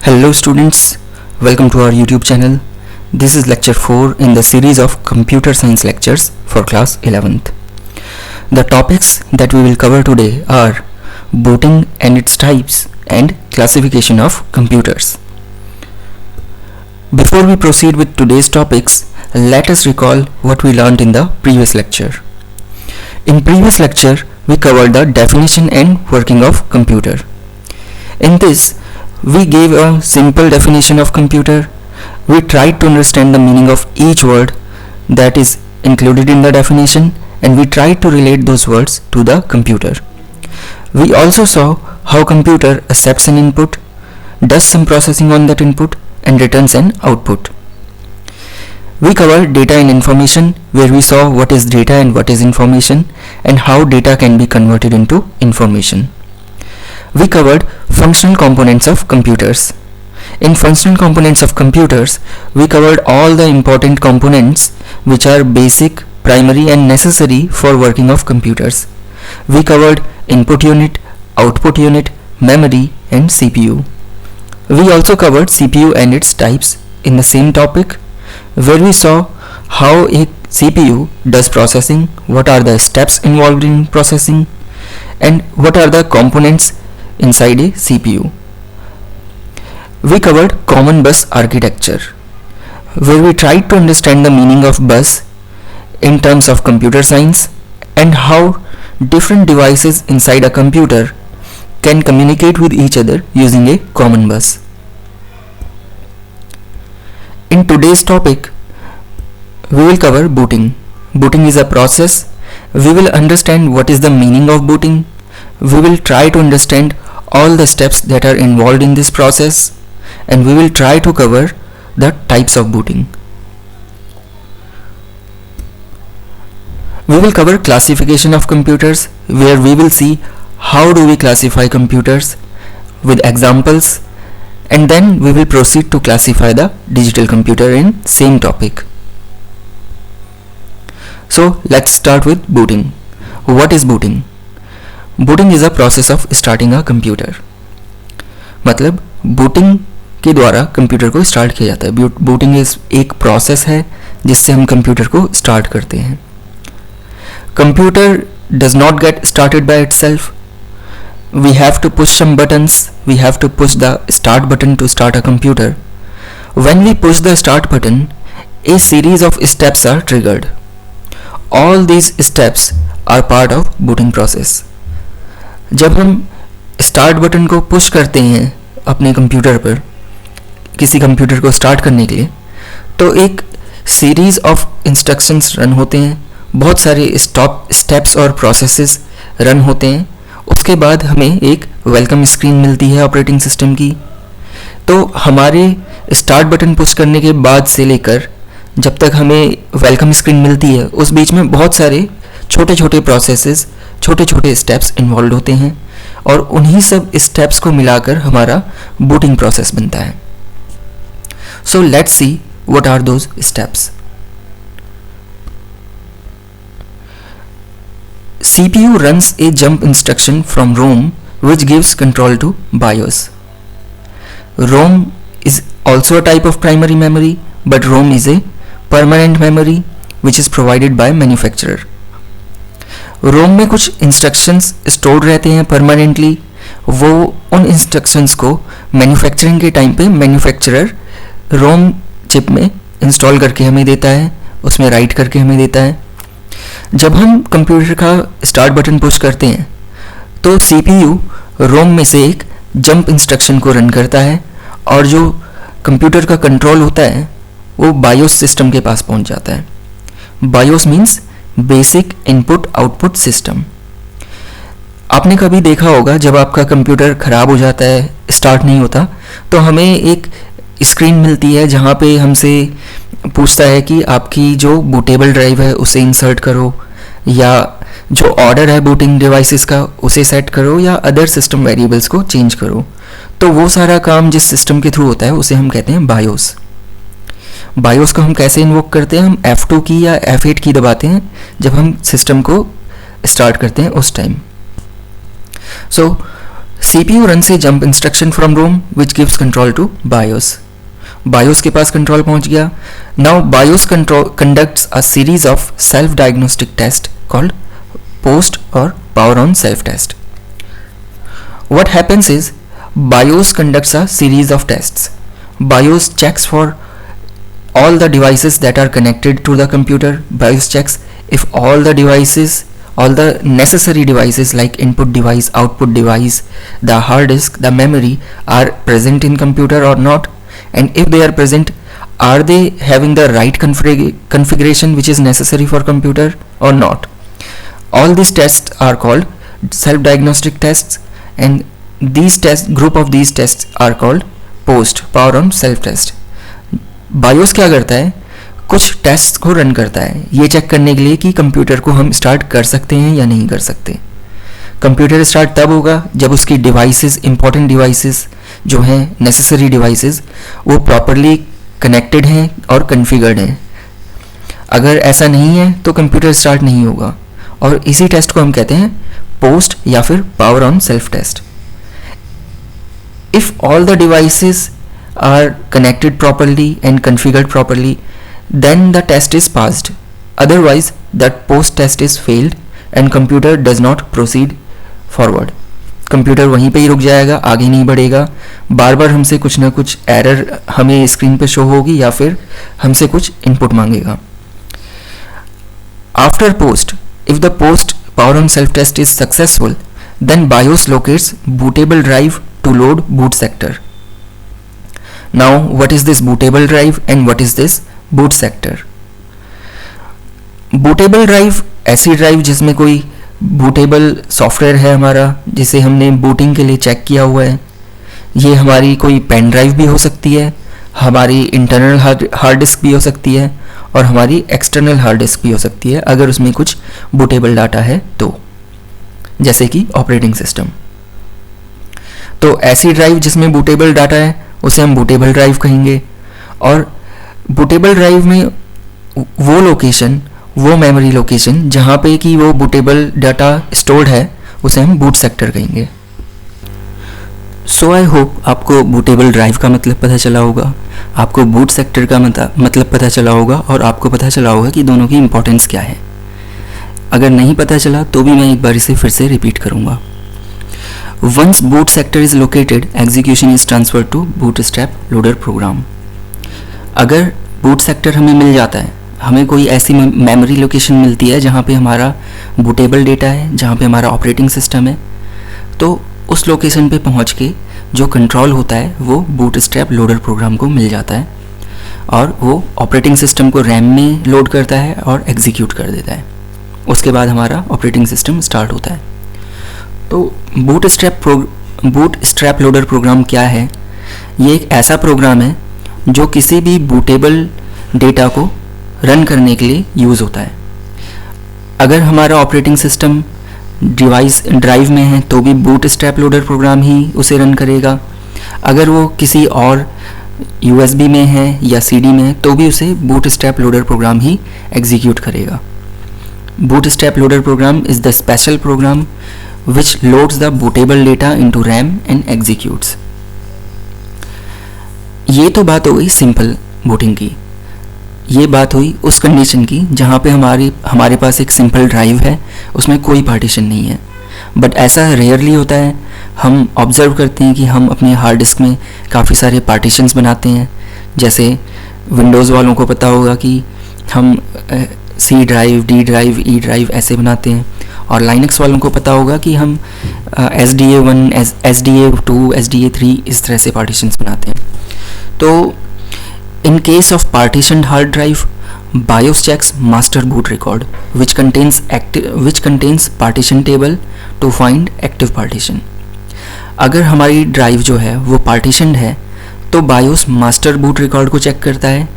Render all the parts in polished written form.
Hello students, welcome to our YouTube channel. This is lecture 4 in the series of computer science lectures for class 11th. The topics that we will cover today are booting and its types and classification of computers. Before we proceed with today's topics, let us recall what we learned in the previous lecture. In previous lecture, we covered the definition and working of computer. In this, we gave a simple definition of computer. We tried to understand the meaning of each word that is included in the definition, and we tried to relate those words to the computer. We also saw how computer accepts an input, does some processing on that input, and returns an output. We covered data and information, where we saw what is data and what is information, and how data can be converted into information. We covered functional components of computers. In functional components of computers, we covered all the important components which are basic, primary and necessary for working of computers. We covered input unit, output unit, memory and CPU. We also covered CPU and its types in the same topic, where we saw how a CPU does processing, what are the steps involved in processing, and what are the components inside a CPU. We covered common bus architecture, where we tried to understand the meaning of bus in terms of computer science and how different devices inside a computer can communicate with each other using a common bus. In today's topic, we will cover booting. Booting is a process. We will understand what is the meaning of booting. We will try to understand all the steps that are involved in this process, and we will try to cover the types of booting. We will cover classification of computers, where we will see how do we classify computers with examples, and then we will proceed to classify the digital computer in same topic. So let's start with booting. What is booting? Booting is a process of starting a computer. मतलब booting के द्वारा computer को start किया जाता है. Booting एक process है जिससे हम कंप्यूटर को स्टार्ट करते हैं. Computer does not get started by itself. We have to push some buttons. We have to push the start button to start a computer. When we push the start button, a series of steps are triggered. All these steps are part of booting process. जब हम start button को push करते हैं अपने computer पर, किसी computer को start करने के लिए, तो एक सीरीज़ ऑफ इंस्ट्रक्शंस रन होते हैं, बहुत सारे स्टेप्स और प्रोसेसेस रन होते हैं. उसके बाद हमें एक वेलकम स्क्रीन मिलती है ऑपरेटिंग सिस्टम की. तो हमारे स्टार्ट बटन पुश करने के बाद से लेकर जब तक हमें वेलकम स्क्रीन मिलती है, उस बीच में बहुत सारे छोटे छोटे प्रोसेसेस, छोटे छोटे स्टेप्स इन्वॉल्व होते हैं, और उन्हीं सब स्टेप्स को मिलाकर हमारा बूटिंग प्रोसेस बनता है. So let's see what are those steps. CPU runs a jump instruction from ROM which gives control to BIOS. ROM is also a type of primary memory, but ROM is a permanent memory which is provided by manufacturer. रोम में कुछ instructions store रहते हैं permanently. वो उन instructions को manufacturing के time पे manufacturer ROM chip में इंस्टॉल करके हमें देता है, उसमें राइट करके हमें देता है. जब हम कंप्यूटर का स्टार्ट बटन पुश करते हैं तो CPU रोम में से एक जंप इंस्ट्रक्शन को रन करता है, और जो कंप्यूटर का कंट्रोल होता है वो बायोस सिस्टम के पास पहुंच जाता है. BIOS means basic input output system. आपने कभी देखा होगा जब आपका कंप्यूटर ख़राब हो जाता है, स्टार्ट नहीं होता, तो हमें एक स्क्रीन मिलती है जहाँ पे हमसे पूछता है कि आपकी जो बूटेबल ड्राइव है उसे इंसर्ट करो, या जो ऑर्डर है बूटिंग डिवाइसेस का उसे सेट करो, या अदर सिस्टम वेरिएबल्स को चेंज करो. तो वो सारा काम जिस सिस्टम के थ्रू होता है उसे हम कहते हैं बायोस. बायोस को हम कैसे इन्वोक करते हैं? हम F2 की या F8 की दबाते हैं जब हम सिस्टम को स्टार्ट करते हैं उस time. So CPU runs a jump instruction from ROM which gives control to BIOS. BIOS के पास कंट्रोल पहुंच गया. Now BIOS conducts a series of self-diagnostic tests called post or power on self test. What happens is BIOS conducts a series of tests. BIOS checks for all the devices that are connected to the computer. BIOS checks if all the devices, all the necessary devices like input device, output device, the hard disk, the memory are present in computer or not, and if they are present, are they having the right configuration which is necessary for computer or not. All these tests are called self-diagnostic tests, and these group of these tests are called post power on self test. BIOS क्या करता है, कुछ test को run करता है ये check करने के लिए कि कंप्यूटर को हम स्टार्ट कर सकते हैं या नहीं कर सकते. कंप्यूटर स्टार्ट तब होगा जब उसकी डिवाइसेस, इंपॉर्टेंट डिवाइसेस जो हैं, नेसेसरी डिवाइसेस, वो प्रॉपरली कनेक्टेड हैं और कॉन्फ़िगर्ड हैं. अगर ऐसा नहीं है तो कंप्यूटर स्टार्ट नहीं होगा, और इसी टेस्ट को हम कहते हैं पोस्ट या फिर power on self test. If all the devices are connected properly and configured properly, then the test is passed. Otherwise that post test is failed and computer does not proceed forward. Computer वहीं पे ही रुक जाएगा, आगे नहीं बढ़ेगा. बार बार हमसे कुछ ना कुछ एरर हमें स्क्रीन पे शो होगी या फिर हमसे कुछ इनपुट मांगेगा. After post, if the post power on self test is successful, then BIOS locates bootable drive to load boot sector. Now what is this bootable drive and what is this boot sector? bootable drive ऐसी drive जिसमें कोई bootable software है हमारा, जिसे हमने booting के लिए check किया हुआ है. ये हमारी कोई पेन ड्राइव भी हो सकती है, हमारी इंटरनल हार्ड डिस्क भी हो सकती है, और हमारी एक्सटर्नल हार्ड डिस्क भी हो सकती है अगर उसमें कुछ बूटेबल डाटा है तो, जैसे कि ऑपरेटिंग सिस्टम. तो ऐसी ड्राइव जिसमें बूटेबल डाटा है उसे हम बूटेबल ड्राइव कहेंगे. और बूटेबल ड्राइव में वो लोकेशन, वो मेमोरी लोकेशन जहाँ पे कि वो बूटेबल डाटा स्टोर्ड है उसे हम बूट सेक्टर कहेंगे. सो आई होप आपको बूटेबल ड्राइव का मतलब पता चला होगा, आपको बूट सेक्टर का मतलब पता चला होगा, और आपको पता चला होगा कि दोनों की इंपॉर्टेंस क्या है. अगर नहीं पता चला तो भी मैं एक बार इसे फिर से रिपीट करूँगा. Once boot sector is located, execution is transferred to bootstrap loader program. अगर बूट सेक्टर हमें मिल जाता है, हमें कोई ऐसी मेमोरी लोकेशन मिलती है जहाँ पे हमारा बूटेबल डेटा है, जहाँ पे हमारा ऑपरेटिंग सिस्टम है, तो उस लोकेशन पे पहुँच के जो कंट्रोल होता है वो बूटस्ट्रैप लोडर प्रोग्राम को मिल जाता है, और वो ऑपरेटिंग सिस्टम को रैम में लोड करता है और एग्जीक्यूट कर देता है. उसके बाद हमारा ऑपरेटिंग सिस्टम स्टार्ट होता है. तो बूटस्ट्रैप लोडर प्रोग्राम क्या है? ये एक ऐसा प्रोग्राम है जो किसी भी बूटेबल डेटा को रन करने के लिए यूज़ होता है. अगर हमारा ऑपरेटिंग सिस्टम डिवाइस ड्राइव में है तो भी बूटस्ट्रैप लोडर प्रोग्राम ही उसे रन करेगा. अगर वो किसी और USB में है या CD में है तो भी उसे बूटस्ट्रैप लोडर प्रोग्राम ही एग्जीक्यूट करेगा. Bootstrap loader program is the special program which loads the bootable data into RAM and executes. ये तो बात हो गई सिंपल बूटिंग की. ये बात हुई उस कंडीशन की जहाँ पे हमारे पास एक सिंपल ड्राइव है, उसमें कोई पार्टीशन नहीं है. बट ऐसा रेयरली होता है. हम ऑब्ज़र्व करते हैं कि हम अपने हार्ड डिस्क में काफ़ी सारे पार्टीशंस बनाते हैं. जैसे विंडोज़ वालों को पता होगा कि हम C drive, D drive, E drive ऐसे बनाते हैं, और लाइनक्स वालों को पता होगा कि हम SDA1, SDA2, SDA3 इस तरह से पार्टीशंस बनाते हैं. तो in case of partitioned hard drive, BIOS checks master boot record which contains partition table to find active partition. अगर हमारी ड्राइव जो है वो पार्टीशनड है तो BIOS मास्टर बूट रिकॉर्ड को चेक करता है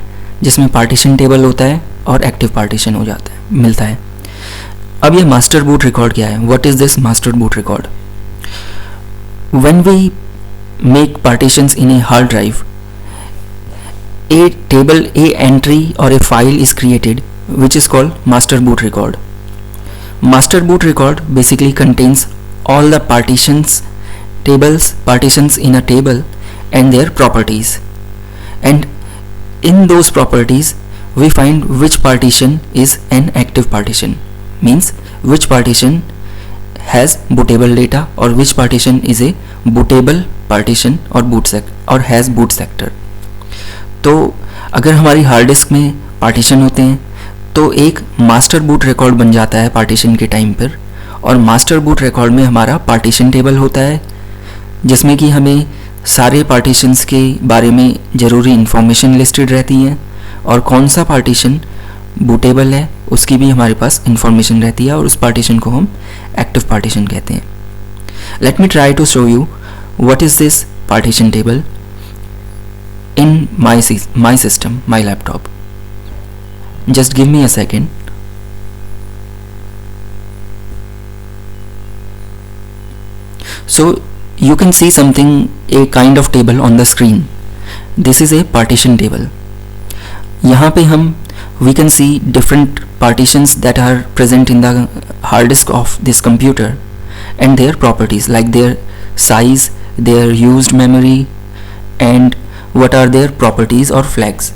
जिसमें पार्टीशन टेबल होता है और एक्टिव पार्टीशन हो जाता है, मिलता है. अब ये मास्टर बूट रिकॉर्ड क्या है? What is this master boot record? When we make partitions in a hard drive, a table, a entry or a file is created which is called master boot record. Master boot record basically contains all the partitions tables, partitions in a table and their properties, and in those properties we find which partition is an active partition, means which partition has bootable data or which partition is a bootable partition और has boot sector. तो अगर हमारी hard disk में partition होते हैं तो एक master boot record बन जाता है पार्टीशन के टाइम पर, और मास्टर बूट रिकॉर्ड में हमारा पार्टीशन टेबल होता है जिसमें कि हमें सारे पार्टीशंस के बारे में ज़रूरी इन्फॉर्मेशन लिस्टेड रहती है और कौन सा पार्टीशन बूटेबल है उसकी भी हमारे पास इन्फॉर्मेशन रहती है और उस पार्टीशन को हम एक्टिव पार्टीशन कहते हैं. Let me try to show you what is this partition table in my system, my laptop. Just give me a second. So you can see something, a kind of table on the screen. This is a partition table. यहाँ पे हम we can see different partitions that are present in the hard disk of this computer and their properties like their size, their used memory, and what are their properties or flags.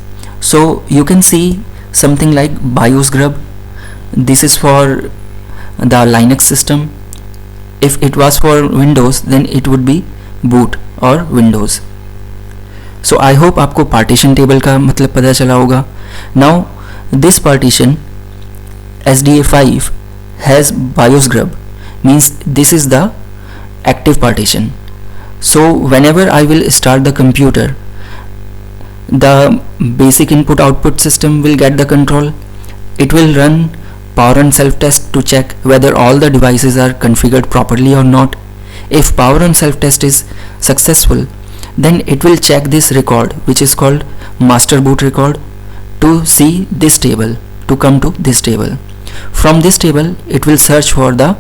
So you can see something like BIOS grub. This is for the Linux system. If it was for Windows then it would be boot or Windows. So I hope आपको partition table का मतलब पता चला होगा. Now this partition SDA5 has BIOS grub, means this is the active partition. So whenever I will start the computer, the basic input output system will get the control. It will run power on self test to check whether all the devices are configured properly or not. If power on self test is successful, then it will check this record which is called master boot record to see this table, to come to this table. From this table it will search for the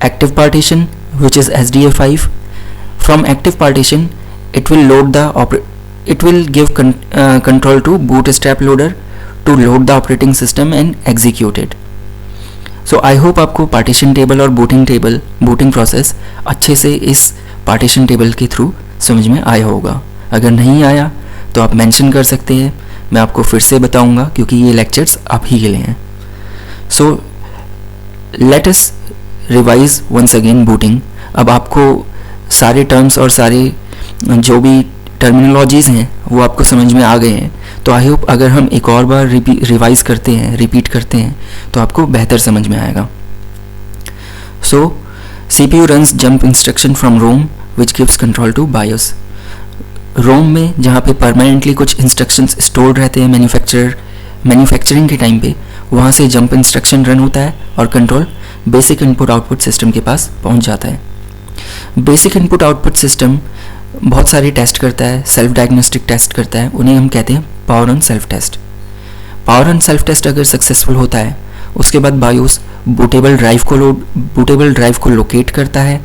active partition which is SDA5. From active partition it will load the it will give control to bootstrap loader to load the operating system and execute it. So I hope आपको partition table और booting process अच्छे से इस partition table के through समझ में आया होगा. अगर नहीं आया तो आप मेंशन कर सकते हैं, मैं आपको फिर से बताऊंगा क्योंकि ये लेक्चर्स आप ही के लिए हैं. So let us revise once again booting. अब आपको सारे टर्म्स और सारे जो भी टर्मिनोलॉजीज़ हैं वो आपको समझ में आ गए हैं. तो आई होप अगर हम एक और बार रिवाइज करते हैं, रिपीट करते हैं तो आपको बेहतर समझ में आएगा. सो CPU runs jump instruction from ROM which gives control to BIOS. ROM में जहाँ पे परमानेंटली कुछ इंस्ट्रक्शंस स्टोर्ड रहते हैं मैन्युफैक्चरिंग के टाइम पे, वहाँ से जंप इंस्ट्रक्शन रन होता है और control basic input output system के पास पहुँच जाता है. बेसिक इनपुट आउटपुट सिस्टम बहुत सारे टेस्ट करता है, सेल्फ डायग्नोस्टिक टेस्ट करता है, उन्हें हम कहते हैं power on self test. Power on self test अगर सक्सेसफुल होता है उसके बाद बायोस बूटेबल ड्राइव को लोकेट करता है,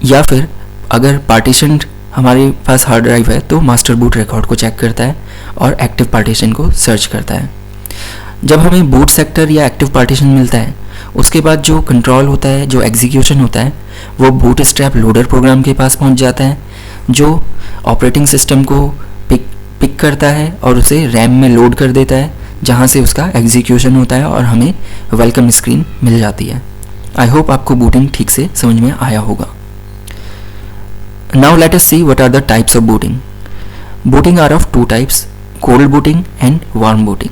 या फिर अगर पार्टीशन हमारे पास हार्ड ड्राइव है तो मास्टर बूट रिकॉर्ड को चेक करता है और एक्टिव पार्टीशन को सर्च करता है. जब हमें बूट सेक्टर या एक्टिव पार्टीशन मिलता है उसके बाद जो कंट्रोल होता है, जो एग्जीक्यूशन होता है, वो बूटस्ट्रैप लोडर प्रोग्राम के पास पहुंच जाता है जो ऑपरेटिंग सिस्टम को पिक करता है और उसे रैम में लोड कर देता है जहां से उसका एग्जीक्यूशन होता है और हमें वेलकम स्क्रीन मिल जाती है. आई होप आपको बूटिंग ठीक से समझ में आया होगा. Now let us see what are the types of booting. Booting are of two types, cold booting and warm booting.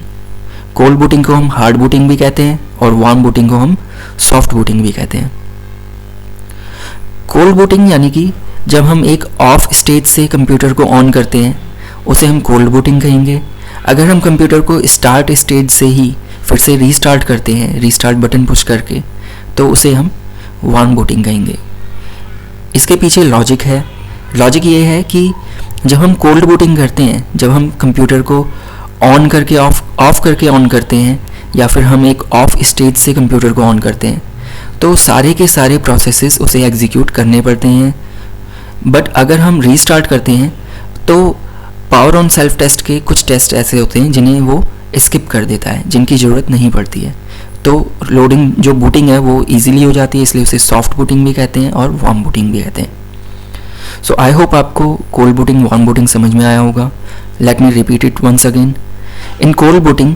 Cold booting को हम हार्ड बूटिंग भी कहते हैं और वार्म बूटिंग को हम सॉफ्ट बूटिंग भी कहते हैं. कोल्ड बूटिंग यानी कि जब हम एक ऑफ स्टेज से कंप्यूटर को ऑन करते हैं उसे हम कोल्ड बूटिंग कहेंगे. अगर हम कंप्यूटर को स्टार्ट स्टेज से ही फिर से रीस्टार्ट करते हैं, रीस्टार्ट बटन पुश करके, तो उसे हम वार्म बूटिंग कहेंगे. इसके पीछे लॉजिक है. लॉजिक ये है कि जब हम कोल्ड बूटिंग करते हैं, जब हम कंप्यूटर को ऑन करके ऑफ करके ऑन करते हैं या फिर हम एक ऑफ स्टेज से कंप्यूटर को ऑन करते हैं, तो सारे के सारे प्रोसेसेस उसे एग्जीक्यूट करने पड़ते हैं. बट अगर हम रीस्टार्ट करते हैं तो पावर ऑन सेल्फ टेस्ट के कुछ टेस्ट ऐसे होते हैं जिन्हें वो स्किप कर देता है, जिनकी ज़रूरत नहीं पड़ती है. तो लोडिंग जो बूटिंग है वो इजीली हो जाती है, इसलिए उसे सॉफ्ट बूटिंग भी कहते हैं और वार्म बूटिंग भी कहते हैं. सो आई होप आपको कोल्ड बूटिंग वार्म बूटिंग समझ में आया होगा. Let me repeat it once again. In cold booting,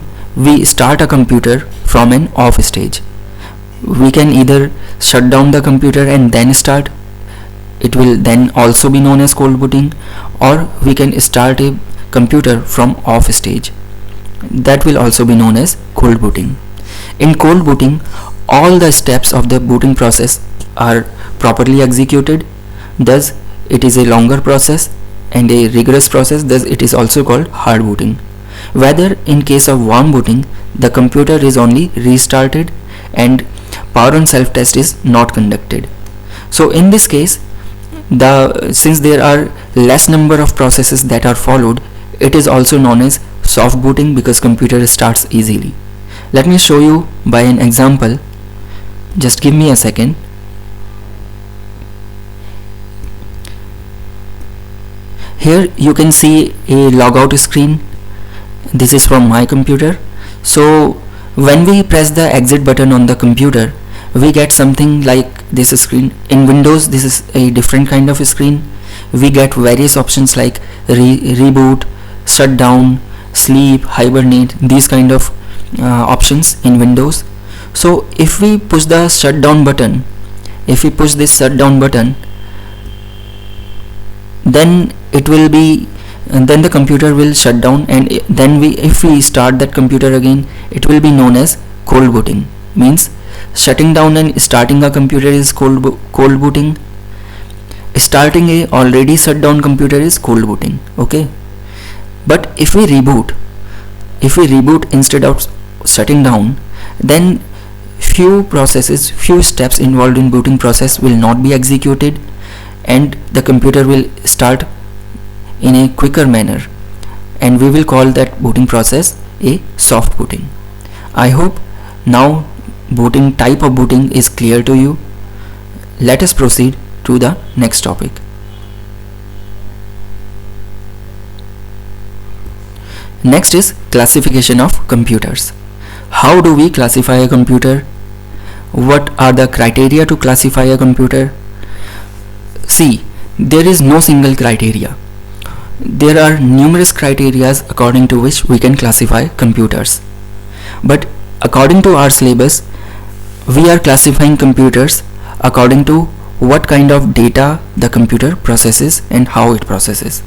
we start a computer from an off stage. We can either shut down the computer and then start. It will then also be known as cold booting, or we can start a computer from off stage. That will also be known as cold booting. In cold booting, all the steps of the booting process are properly executed. Thus, it is a longer process and a rigorous process. Thus, it is also called hard booting. Whether in case of warm booting, the computer is only restarted and power on self test is not conducted. So in this case, since there are less number of processes that are followed, it is also known as soft booting because computer starts easily. Let me show you by an example. Just give me a second. Here you can see a logout screen. This is from my computer. So when we press the exit button on the computer, we get something like this screen. In Windows, this is a different kind of screen. We get various options like reboot, shut down, sleep, hibernate, these kind of options in Windows. So if we push the shutdown button, if we push this shutdown button, then it will be, and then the computer will shut down, and then if we start that computer again, it will be known as cold booting. Means shutting down and starting a computer is cold booting. Starting a already shut down computer is cold booting. Okay, but if we reboot instead of shutting down, then few steps involved in booting process will not be executed, and the computer will start in a quicker manner, and we will call that booting process a soft booting. I hope now type of booting is clear to you. Let us proceed to the next topic. Next is classification of computers. How do we classify a computer? What are the criteria to classify a computer? See, there is no single criteria. There are numerous criteria according to which we can classify computers. But according to our syllabus, we are classifying computers according to what kind of data the computer processes and how it processes.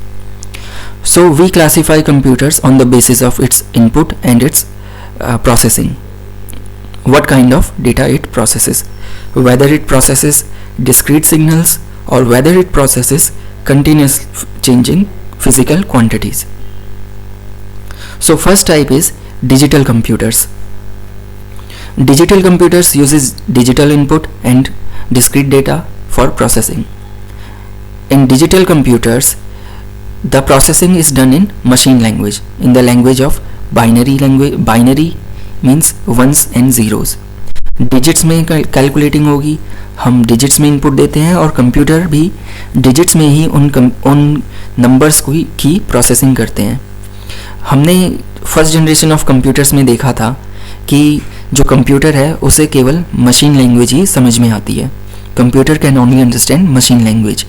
So we classify computers on the basis of its input and its processing. What kind of data it processes, whether it processes discrete signals or whether it processes continuous changing physical quantities. So first type is digital computers. Digital computers uses digital input and discrete data for processing. In digital computers, the processing is done in machine language, in the language of binary language. Binary means ones and zeros. Digits में calculating होगी, हम digits में input देते हैं और computer भी digits में ही उन नंबर्स की प्रोसेसिंग करते हैं. हमने फर्स्ट जनरेशन ऑफ कंप्यूटर्स में देखा था कि जो कंप्यूटर है उसे केवल मशीन लैंग्वेज ही समझ में आती है. Computer can only understand machine language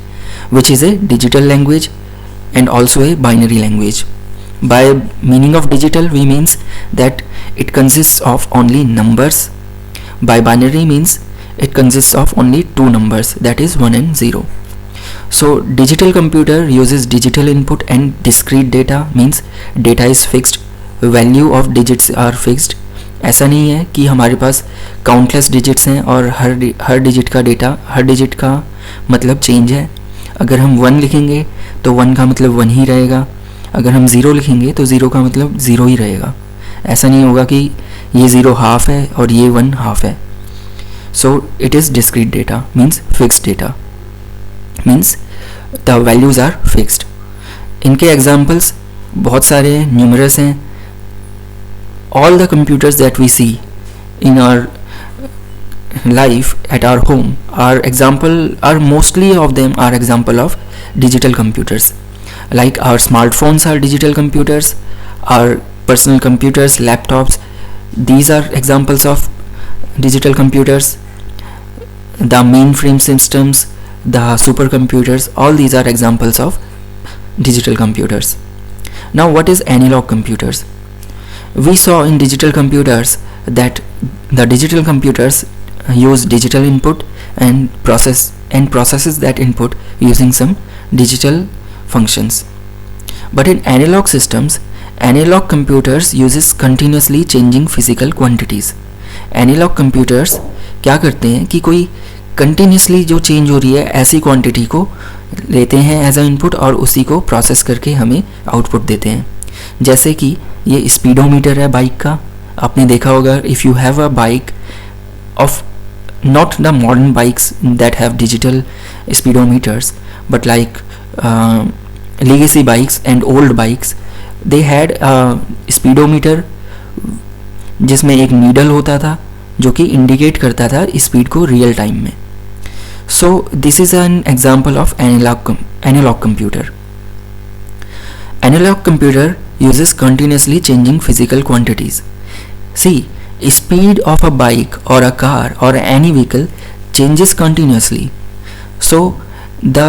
which is a digital language and also a binary language. By meaning of digital, we means that it consists of only numbers. By binary means it consists of only two numbers, that is 1 and 0. So digital computer uses digital input and discrete data, means data is fixed, value of digits are fixed. ऐसा नहीं है कि हमारे पास countless digits हैं और हर digit का data, हर digit का मतलब चेंज है. अगर हम 1 लिखेंगे तो 1 का मतलब 1 ही रहेगा, अगर हम 0 लिखेंगे तो 0 का मतलब 0 ही रहेगा. ऐसा नहीं होगा कि ये 0 हाफ है और ये 1 हाफ है. So it is discrete data, means fixed data, means the values are fixed. इनके एग्जाम्पल्स बहुत सारे हैं, न्यूमरस हैं. All the computers that we see in our life at our home are mostly of them are example of digital computers. Like our smartphones are digital computers, our personal computers, laptops, these are examples of digital computers. The mainframe systems, the supercomputers, all these are examples of digital computers. Now what is analog computers? We saw in digital computers that the digital computers use digital input and processes that input using some digital functions. But in analog systems, analog computers uses continuously changing physical quantities. Analog computers क्या करते हैं कि कोई continuously जो change हो रही है ऐसी क्वांटिटी को लेते हैं एज अ इनपुट और उसी को प्रोसेस करके हमें आउटपुट देते हैं. जैसे कि ये स्पीडोमीटर है बाइक का, आपने देखा होगा. If you have a bike of not the modern bikes that have digital speedometers, but like legacy bikes and old bikes, they had a speedometer जिसमें एक नीडल होता था जो कि इंडिकेट करता था स्पीड को रियल टाइम में. So this is an example of analog computer. Analog computer uses continuously changing physical quantities. See, speed of a bike or a car or any vehicle changes continuously. So the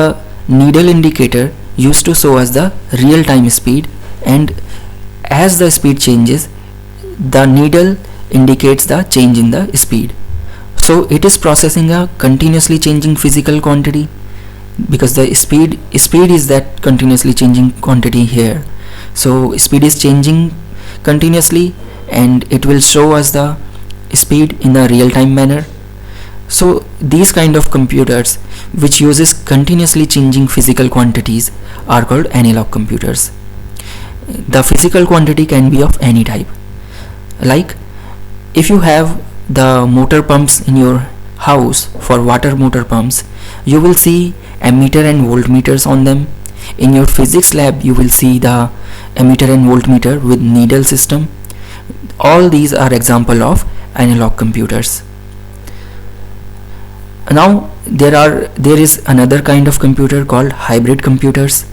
needle indicator used to show us the real time speed, and as the speed changes, the needle indicates the change in the speed. So it is processing a continuously changing physical quantity, because the speed is that continuously changing quantity here. So speed is changing continuously and it will show us the speed in a real time manner. So these kind of computers which uses continuously changing physical quantities are called analog computers. The physical quantity can be of any type. Like if you have the motor pumps in your house, for water motor pumps, you will see ammeter and voltmeters on them. In your physics lab you will see the ammeter and voltmeter with needle system. All these are example of analog computers. Now there is another kind of computer called hybrid computers.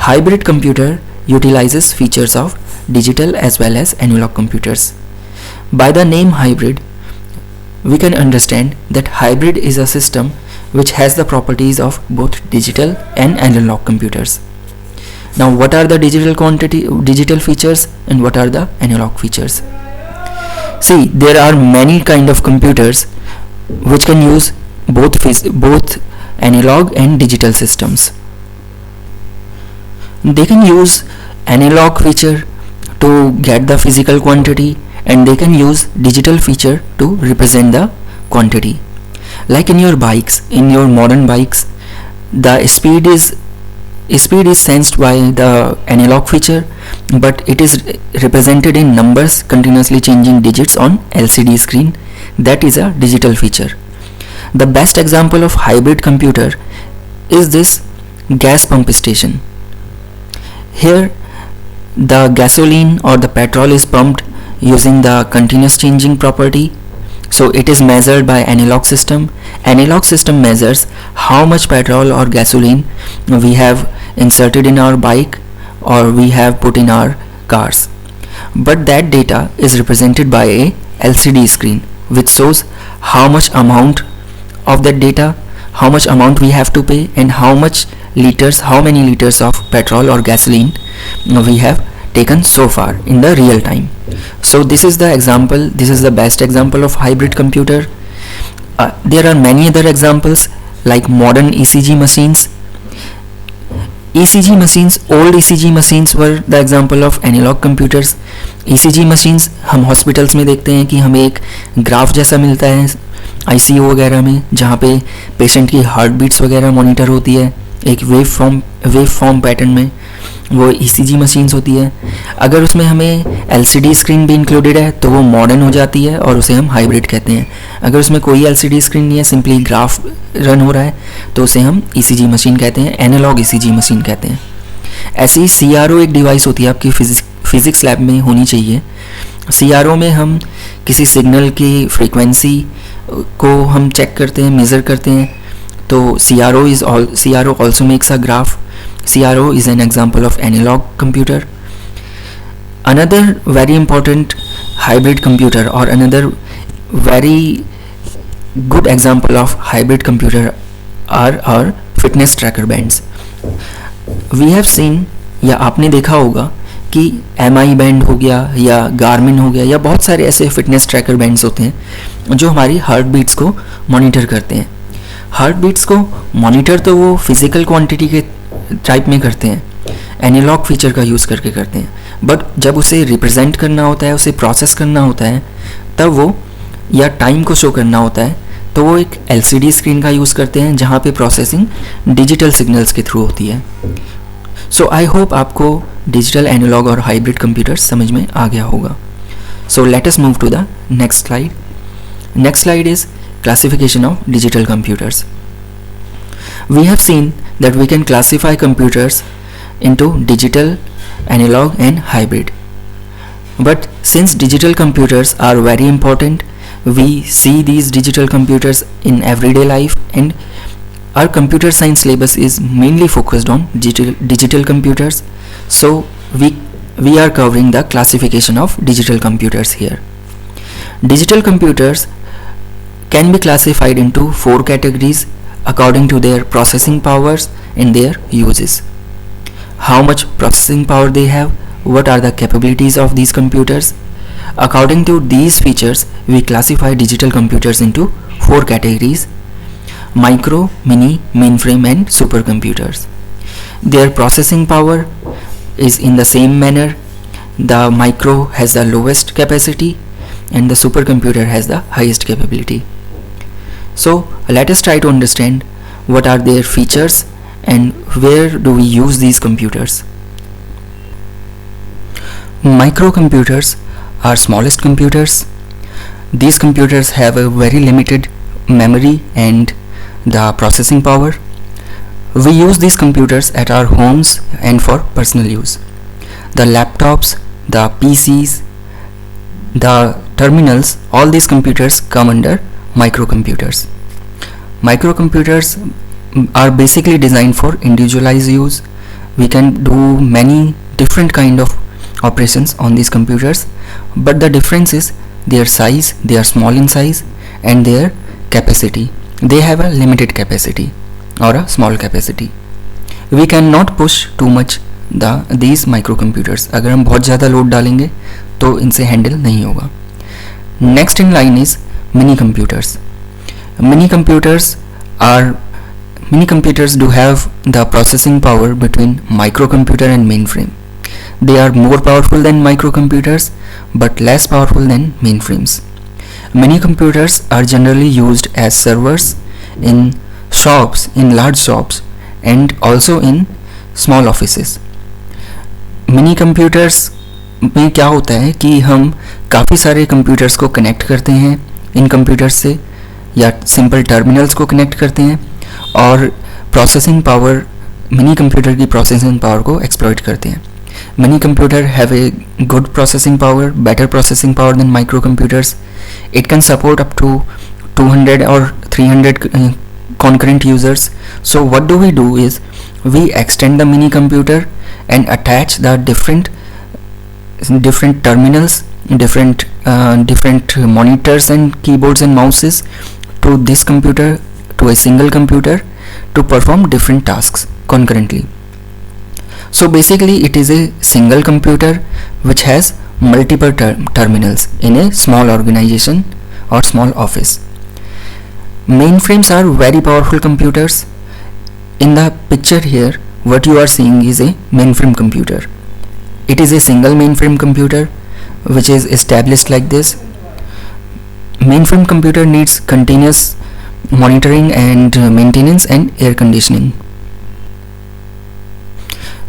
Hybrid computer utilizes features of digital as well as analog computers. By the name hybrid, we can understand that hybrid is a system which has the properties of both digital and analog computers. Now what are the digital features and what are the analog features? See, there are many kind of computers which can use both analog and digital systems. They can use analog feature to get the physical quantity, and they can use digital feature to represent the quantity. Like in your bikes, in your modern bikes, the speed is sensed by the analog feature, but it is represented in numbers, continuously changing digits on LCD screen. That is a digital feature. The best example of hybrid computer is this gas pump station. Here the gasoline or the petrol is pumped using the continuous changing property. So it is measured by analog system. Analog system measures how much petrol or gasoline we have inserted in our bike or we have put in our cars. But that data is represented by a LCD screen which shows how much amount of that data, how much amount we have to pay, and how many liters of petrol or gasoline we have taken so far in the real time. So this is the best example of hybrid computer. There are many other examples like modern ECG machines. Old ECG machines were the example of analog computers. ECG machines हम hospitals में देखते हैं कि हमें एक graph जैसा मिलता है ICU वगैरह में, जहाँ पे पेशेंट की हार्ट बीट्स वगैरह मॉनिटर होती है एक वेव फॉर्म पैटर्न में. वो ECG मशीन्स होती है. अगर उसमें हमें LCD स्क्रीन भी इंक्लूडेड है तो वो मॉडर्न हो जाती है और उसे हम हाइब्रिड कहते हैं. अगर उसमें कोई LCD स्क्रीन नहीं है, सिंपली ग्राफ रन हो रहा है, तो उसे हम ECG मशीन कहते हैं, एनालॉग ECG मशीन कहते हैं. ऐसी CRO एक डिवाइस होती है, आपकी फिज़िक्स लैब में होनी चाहिए. CRO में हम किसी सिग्नल की फ्रीक्वेंसी को हम चेक करते हैं, मेज़र करते हैं. तो CRO also makes a graph. CRO is an example of analog computer. Another very important hybrid computer, or another very good example of hybrid computer, are our fitness tracker bands. We have seen, या आपने देखा होगा कि MI band हो गया या Garmin हो गया या बहुत सारे ऐसे फिटनेस ट्रैकर बैंड्स होते हैं जो हमारी हार्ट बीट्स को मॉनिटर करते हैं. हार्ट बीट्स को मॉनिटर तो वो फिज़िकल क्वांटिटी के टाइप में करते हैं, एनालॉग फीचर का यूज़ करके करते हैं, बट जब उसे रिप्रेजेंट करना होता है, उसे प्रोसेस करना होता है, तब वो या टाइम को शो करना होता है तो वो एक LCD स्क्रीन का यूज़ करते हैं जहाँ पे प्रोसेसिंग डिजिटल सिग्नल्स के थ्रू होती है. सो आई होप आपको डिजिटल, एनालॉग और हाइब्रिड कंप्यूटर्स समझ में आ गया होगा. So let us move to the next slide. Next slide is classification of digital computers. We have seen that we can classify computers into digital, analog and hybrid. But since digital computers are very important, we see these digital computers in everyday life, and our computer science syllabus is mainly focused on digital computers. So we are covering the classification of digital computers here. Digital computers can be classified into 4 categories according to their processing powers and their uses. How much processing power they have, what are the capabilities of these computers. According to these features, we classify digital computers into 4 categories: micro, mini, mainframe and supercomputers. Their processing power is in the same manner. The micro has the lowest capacity and the supercomputer has the highest capability. So let us try to understand what are their features and where do we use these computers. Microcomputers are smallest computers. These computers have a very limited memory and the processing power. We use these computers at our homes and for personal use. The laptops, the PCs, the terminals, all these computers come under microcomputers. Microcomputers are basically designed for individualized use. We can do many different kind of operations on these computers, but the difference is their size. They are small in size and their capacity. They have a limited capacity or a small capacity. We cannot push too much these microcomputers. अगर हम बहुत ज़्यादा load डालेंगे तो इनसे handle नहीं होगा. Next in line is mini computers. Mini computers do have the processing power between microcomputer and mainframe. They are more powerful than microcomputers but less powerful than mainframes. Mini computers are generally used as servers in shops, in large shops and also in small offices. Mini computers में क्या होता है कि हम काफ़ी सारे computers को connect करते हैं इन कंप्यूटर्स से, या सिंपल टर्मिनल्स को कनेक्ट करते हैं और प्रोसेसिंग पावर, मिनी कंप्यूटर की प्रोसेसिंग पावर को एक्सप्लॉइट करते हैं. Mini computer have a good processing power, better processing power than micro computers. It can support up to 200 or 300 concurrent users. So what do we do is we extend the mini computer and attach the different terminals, different monitors and keyboards and mouses to this computer, to a single computer, to perform different tasks concurrently. So basically it is a single computer which has multiple terminals in a small organization or small office. Mainframes are very powerful computers. In the picture here, what you are seeing is a mainframe computer. It is a single mainframe computer which is established like this. Mainframe computer needs continuous monitoring and maintenance and air conditioning.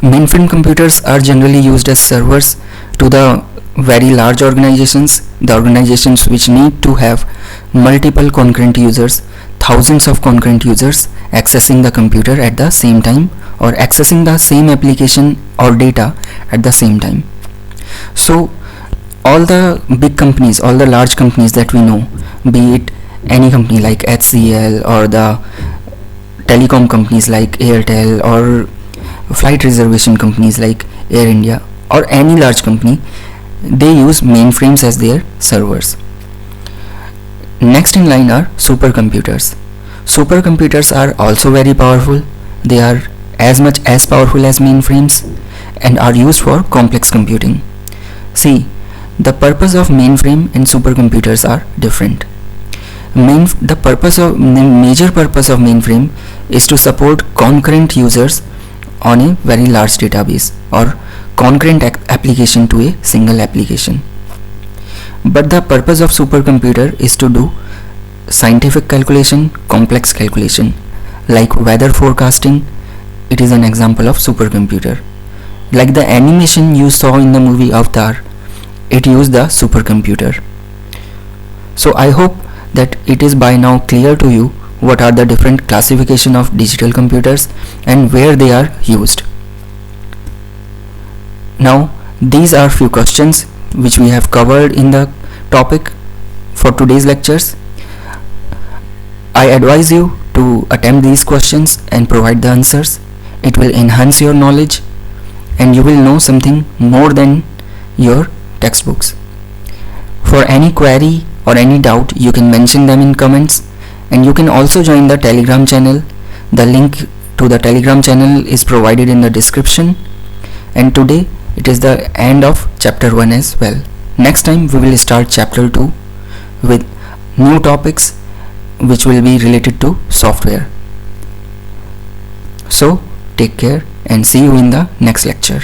Mainframe computers are generally used as servers to the very large organizations, the organizations which need to have multiple concurrent users, thousands of concurrent users accessing the computer at the same time or accessing the same application or data at the same time. So all the big companies, all the large companies that we know, be it any company like HCL or the telecom companies like Airtel or flight reservation companies like Air India or any large company, they use mainframes as their servers. Next in line are supercomputers. Supercomputers are also very powerful. They are as much as powerful as mainframes and are used for complex computing. See, the purpose of mainframe and supercomputers are different. The major purpose of mainframe is to support concurrent users on a very large database or concurrent application to a single application. But the purpose of supercomputer is to do scientific calculation, complex calculation, like weather forecasting. It is an example of supercomputer. Like the animation you saw in the movie Avatar, it used the supercomputer. So I hope that it is by now clear to you what are the different classification of digital computers and where they are used. Now these are few questions which we have covered in the topic for today's lectures. I advise you to attempt these questions and provide the answers. It will enhance your knowledge and you will know something more than your textbooks. For any query or any doubt, you can mention them in comments, and you can also join the Telegram channel. The link to the Telegram channel is provided in the description. And today it is the end of chapter 1 as well. Next time we will start chapter 2 with new topics which will be related to software. So take care and see you in the next lecture.